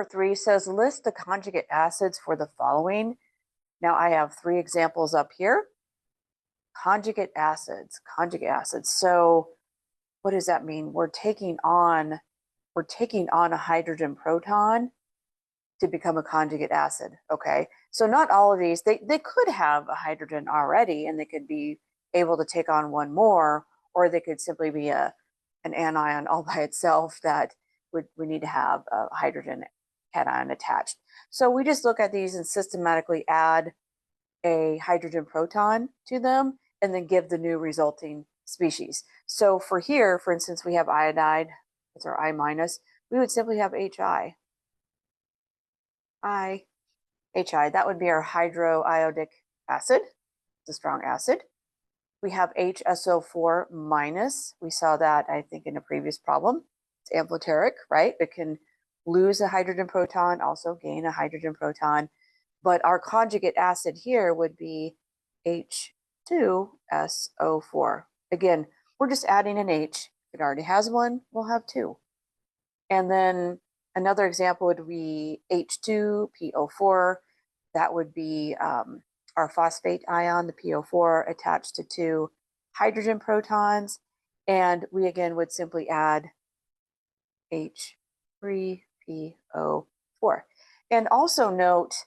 number 3 says list the conjugate acids for the following. Now I have 3 examples up here. Conjugate acids. So what does that mean? We're taking on a hydrogen proton to become a conjugate acid. Okay, so not all of these, they could have a hydrogen already and they could be able to take on one more, or they could simply be an anion all by itself that we need to have a hydrogen cation attached. So we just look at these and systematically add a hydrogen proton to them and then give the new resulting species. So for here, for instance, we have iodide, it's our I minus, we would simply have HI. HI, that would be our hydroiodic acid. It's a strong acid. We have HSO4 minus. We saw that, I think, in a previous problem. It's amphoteric, right? It can lose a hydrogen proton, also gain a hydrogen proton. But our conjugate acid here would be H2SO4. Again, we're just adding an H. If it already has one, we'll have 2. And then another example would be H2PO4. That would be our phosphate ion, the PO4, attached to 2 hydrogen protons. And we again would simply add H3PO4. And also note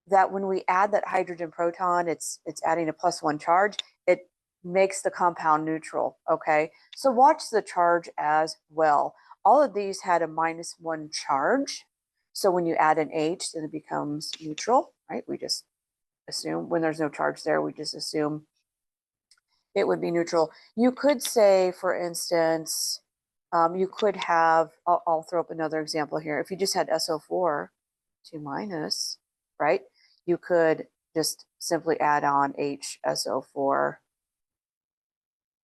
that when we add that hydrogen proton, it's adding a +1 charge. It makes the compound neutral, okay? So watch the charge as well. All of these had a -1 charge. So when you add an H, then it becomes neutral, right? We just assume when there's no charge there, we just assume it would be neutral. You could say, for instance, you could have, I'll throw up another example here. If you just had SO4, 2 minus, right? You could just simply add on HSO4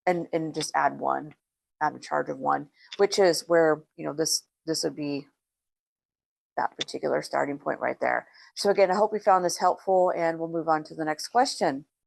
and just add 1, add a charge of 1, which is where, you know, this would be that particular starting point right there. So again, I hope we found this helpful and we'll move on to the next question.